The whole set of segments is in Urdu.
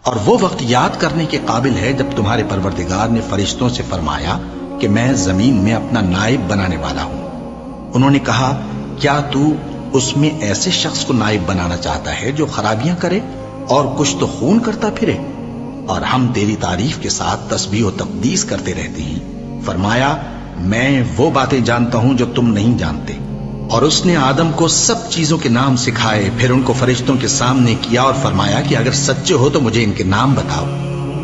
اور وہ وقت یاد کرنے کے قابل ہے جب تمہارے پروردگار نے فرشتوں سے فرمایا کہ میں زمین میں اپنا نائب بنانے والا ہوں۔ انہوں نے کہا کیا تو اس میں ایسے شخص کو نائب بنانا چاہتا ہے جو خرابیاں کرے اور کچھ تو خون کرتا پھرے؟ اور ہم تیری تعریف کے ساتھ تسبیح و تقدیس کرتے رہتے ہیں۔ فرمایا میں وہ باتیں جانتا ہوں جو تم نہیں جانتے۔ اور اس نے آدم کو سب چیزوں کے نام سکھائے، پھر ان کو فرشتوں کے سامنے کیا اور فرمایا کہ اگر سچے ہو تو مجھے ان کے نام بتاؤ۔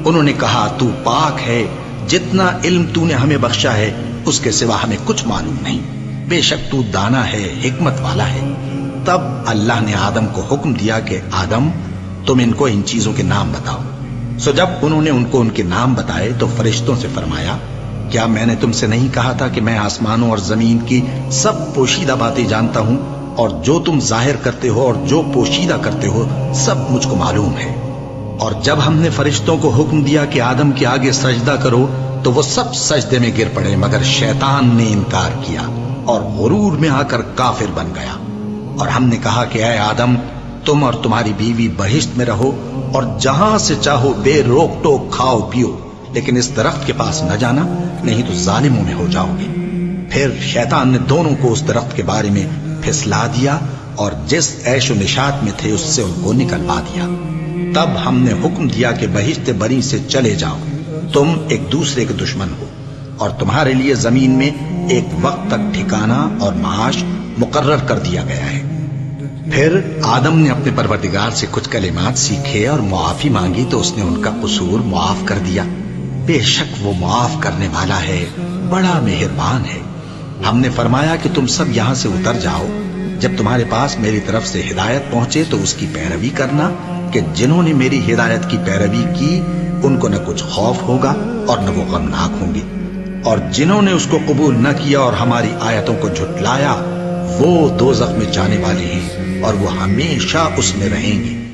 انہوں نے کہا تو پاک ہے، جتنا علم تو نے ہمیں بخشا ہے اس کے سوا ہمیں کچھ معلوم نہیں، بے شک تو دانا ہے، حکمت والا ہے۔ تب اللہ نے آدم کو حکم دیا کہ آدم تم ان کو ان چیزوں کے نام بتاؤ۔ سو جب انہوں نے ان کو ان کے نام بتائے تو فرشتوں سے فرمایا کیا میں نے تم سے نہیں کہا تھا کہ میں آسمانوں اور زمین کی سب پوشیدہ باتیں جانتا ہوں، اور جو تم ظاہر کرتے ہو اور جو پوشیدہ کرتے ہو سب مجھ کو معلوم ہے۔ اور جب ہم نے فرشتوں کو حکم دیا کہ آدم کے آگے سجدہ کرو تو وہ سب سجدے میں گر پڑے مگر شیطان نے انکار کیا اور غرور میں آ کر کافر بن گیا۔ اور ہم نے کہا کہ اے آدم تم اور تمہاری بیوی بہشت میں رہو اور جہاں سے چاہو بے روک ٹوک کھاؤ پیو، لیکن اس درخت کے پاس نہ جانا نہیں تو ظالموں میں ہو جاؤ گے۔ پھر شیطان نے دونوں کو اس درخت کے بارے میں پھسلا دیا اور جس عیش و نشاط میں تھے اس سے ان کو نکلوا دیا۔ تب ہم نے حکم دیا کہ بہشت بری سے چلے جاؤ، تم ایک دوسرے کے دشمن ہو، اور تمہارے لیے زمین میں ایک وقت تک ٹھکانہ اور معاش مقرر کر دیا گیا ہے۔ پھر آدم نے اپنے پروردگار سے کچھ کلمات سیکھے اور معافی مانگی تو اس نے ان کا قصور معاف کر دیا۔ بے شک وہ معاف کرنے والا ہے، بڑا مہربان ہے۔ ہم نے فرمایا کہ تم سب یہاں سے اتر جاؤ، جب تمہارے پاس میری طرف سے ہدایت پہنچے تو اس کی پیروی کرنا کہ جنہوں نے میری ہدایت کی پیروی کی ان کو نہ کچھ خوف ہوگا اور نہ وہ غمناک ہوں گے، اور جنہوں نے اس کو قبول نہ کیا اور ہماری آیتوں کو جھٹلایا وہ دوزخ میں جانے والے ہیں اور وہ ہمیشہ اس میں رہیں گے۔